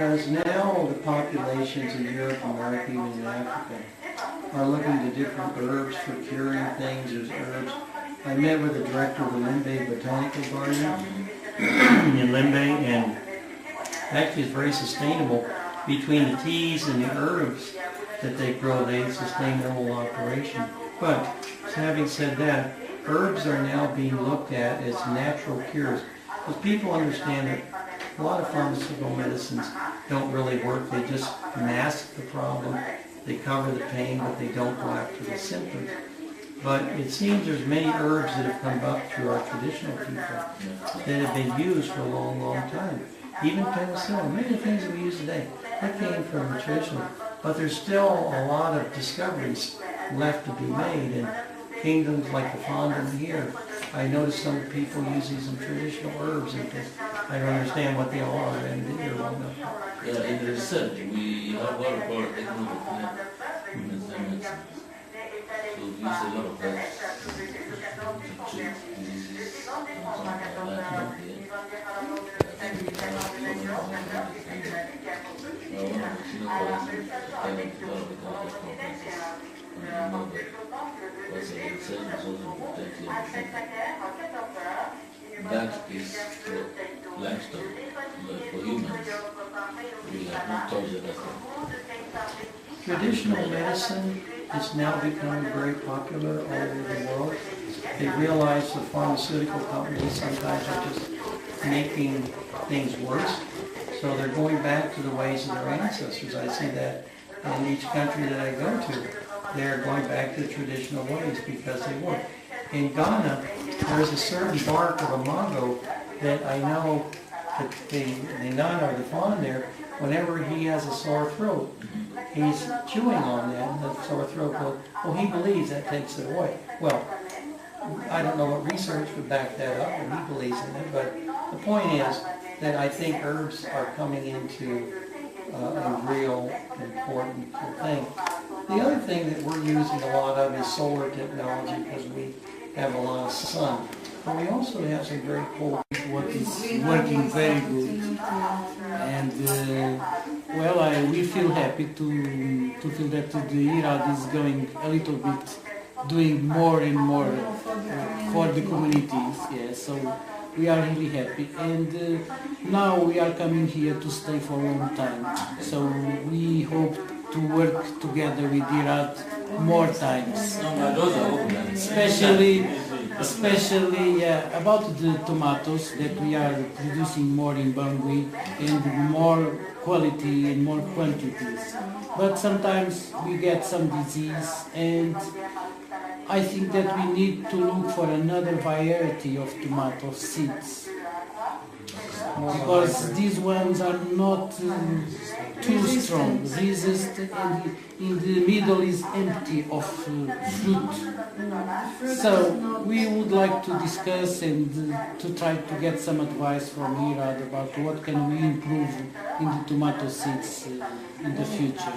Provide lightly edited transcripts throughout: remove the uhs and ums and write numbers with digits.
Because now the populations in Europe, America, even in Africa, are looking to different herbs for curing things. There's herbs. I met with the director of the Limbe Botanical Garden in Limbe, and actually it's very sustainable. Between the teas and the herbs that they grow, they sustain their whole operation. But having said that, herbs are now being looked at as natural cures. Because people understand that a lot of pharmaceutical medicines don't really work. They just mask the problem. They cover the pain, but they don't go after the symptoms. But it seems there's many herbs that have come up through our traditional people that have been used for a long, long time. Even penicillin, many things that we use today, that came from the traditional. But there's still a lot of discoveries left to be made in kingdoms like the Fondant here. I noticed some people using some traditional herbs, and I don't understand what they are, and they're well enough. Yeah, in research, we have what we call ethnobotanica medicine. So we use a lot of herbs to treat diseases and something like that. That is for livestock, but for humans, we have not touched it at all. Traditional medicine is now becoming very popular all over the world. They realize the pharmaceutical companies sometimes are just making things worse. So they're going back to the ways of their ancestors. I see that in each country that I go to. They're going back to the traditional ways because they work. In Ghana, there's a certain bark of a mango that I know that the Nana or the fawn there, whenever he has a sore throat, he's chewing on that, and the sore throat goes, well, he believes that takes it away. Well, I don't know what research would back that up, and he believes in it, but the point is that I think herbs are coming into a real important thing. The other thing that we're using a lot of is solar technology because we have a lot of sun. But we also have some very cool what is working very good. And well, we feel happy to feel that the IRAD is going a little bit, doing more and more for the communities. Yeah, so we are really happy. And now we are coming here to stay for a long time. So we hope to work together with IRAD more times. Especially about the tomatoes that we are producing more in Bambili and more quality and more quantities. But sometimes we get some disease, and I think that we need to look for another variety of tomato seeds, because these ones are not too strong, resistant, and in the middle is empty of fruit. So we would like to discuss and to try to get some advice from IRAD about what can we improve in the tomato seeds in the future.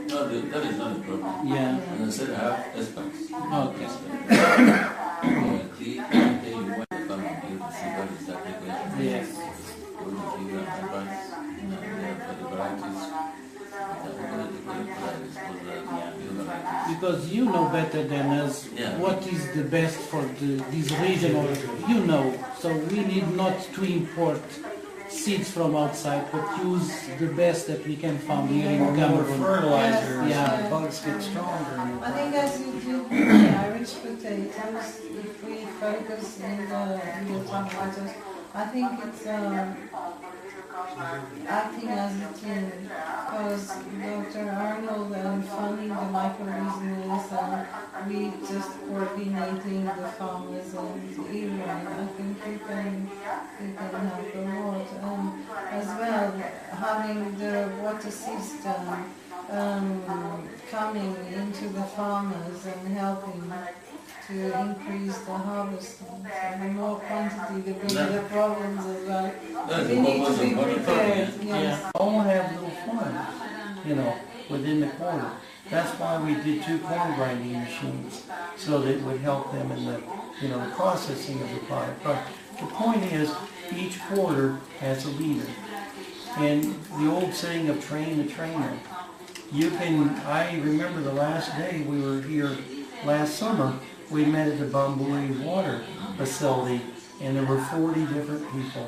No, that is not a problem. Yeah. And I said I have experts. Okay. They tell you what they come and do to see what is exactly going on. Yes. We will give you advice for the varieties. Because you know better than us what is the best for this region, or you know. So we need not to import seeds from outside, but use the best that we can find here in Cameroon. fertilizer, Yeah. the bugs get stronger. I think as you do with the Irish potatoes, if we focus in the tomatoes, I think it's acting as a team, because Dr. Arnold funding the microbusiness, we just coordinating the farmers and IRAD. I think we can help a lot. As well, having the water system coming into the farmers and helping to increase the harvesting. So the more quantity, the bigger the problems as well. We need to be prepared. Yes. All have little farms, within the corner. That's why we did 2 corn grinding machines, so that it would help them in the, the processing of the product. But the point is, each quarter has a leader. And the old saying of train the trainer. I remember the last day we were here last summer, we met at the Bambili water facility, and there were 40 different people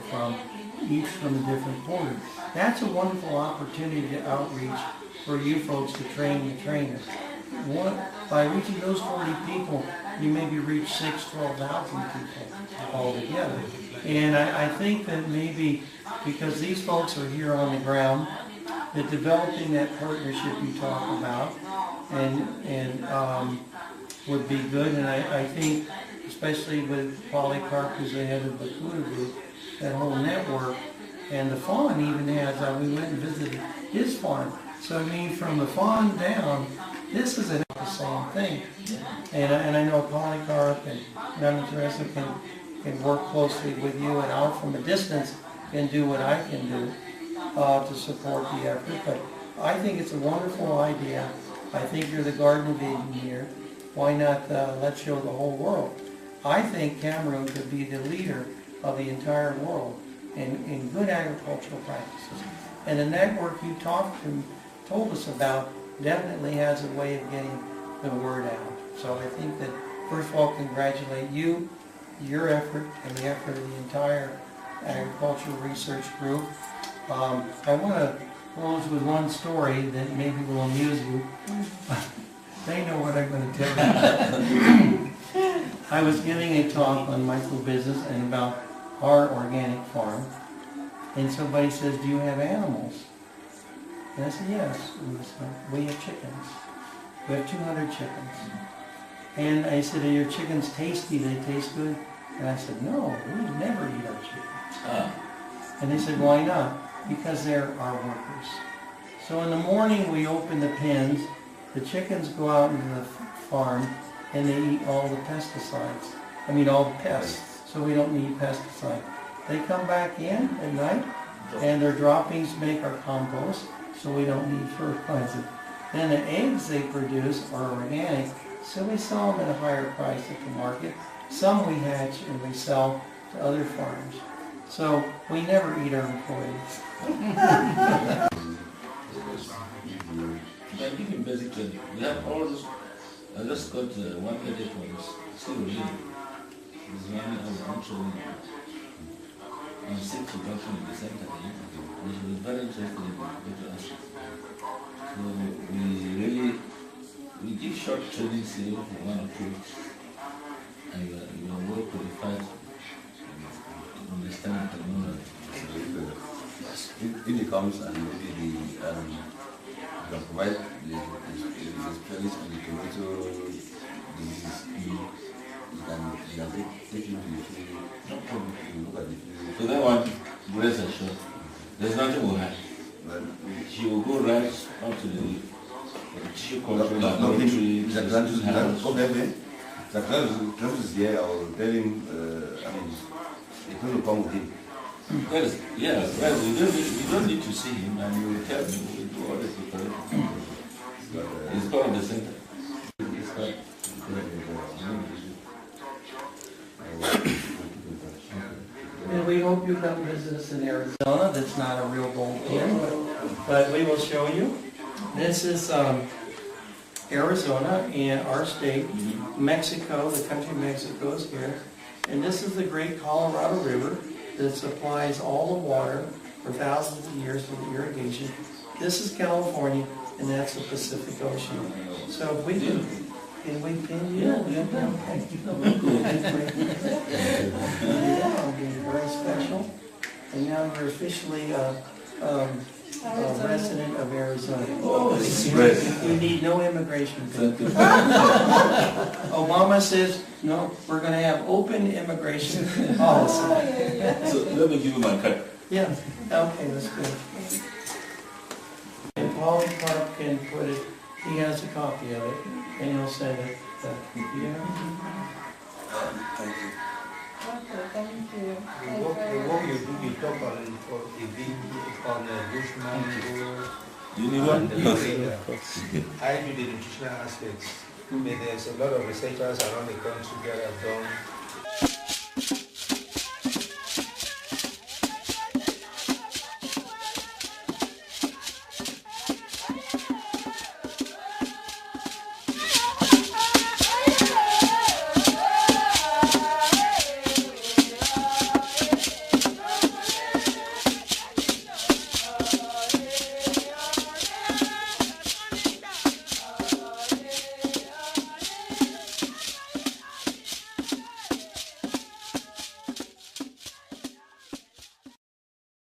each from a different quarter. That's a wonderful opportunity to outreach for you folks to train the trainers. By reaching those 40 people, you maybe reach 12,000 people altogether. And I think that maybe because these folks are here on the ground, that developing that partnership you talk about and would be good. And I think, especially with Polycarp, who's the head of the Se Pudo group, that whole network, and the fawn even has, we went and visited his farm. So I mean, from the fawn down, this is the same thing. And I know Polycarp and Madam Teresa can work closely with you, and I'll from a distance can do what I can do to support the effort. But I think it's a wonderful idea. I think you're the Garden of Eden here. Why not let's show the whole world? I think Cameroon could be the leader of the entire world in good agricultural practices. And the network you told us about definitely has a way of getting the word out. So I think that, first of all, congratulate you, your effort, and the effort of the entire agricultural research group. I want to close with one story that maybe will amuse you. They know what I'm going to tell you. I was giving a talk on microbusiness and about our organic farm, and somebody says, "Do you have animals?" And I said, "Yes." And they said, "We have chickens. We have 200 chickens." And I said, "Are your chickens tasty? They taste good?" And I said, "No, we never eat our chickens." And they said, "Why not?" "Because they're our workers." So in the morning we open the pens, the chickens go out into the farm, and they eat all the pesticides. All the pests. So we don't need pesticides. They come back in at night, and their droppings make our compost, so we don't need fertilizer. Then the eggs they produce are organic, so we sell them at a higher price at the market. Some we hatch and we sell to other farms. So we never eat our employees. I think in basically, we have all this, I just got one headache on this, still really. It's running actually on 6 production in the center, which was very interesting in the answer. So we give short training here for 1 or 2 weeks, and we are well qualified to understand the technology. If it comes and maybe you can provide the experience on the tomato disease, you can take it to the field. No problem. You look at the field. So that one, rest assured, there's nothing will happen. She will go right up to the tissue culture laboratory. The grant is here. I will tell him. It will come with him. Yes, you don't need to see him, and you will tell him we do all the preparation. It's part of the center. It's part. And we hope you come visit us in Arizona. That's not a real bold pin, but we will show you. This is Arizona and our state. Mexico, the country of Mexico is here. And this is the great Colorado River that supplies all the water for thousands of years for the irrigation. This is California, and that's the Pacific Ocean. So if we can we pin you? Yeah, very special. And now you're officially a resident of Arizona. Oh, it's great. You need no immigration. Obama says, no, we're going to have open immigration policy. So let me give you my card. Yeah, okay, that's good. And Polycarp can put it, he has a copy of it, and he'll send it. Thank you. Okay, thank you. What you talk about on the bushman You need one? I do the nutritional aspects. But there's a lot of researchers around the country that have done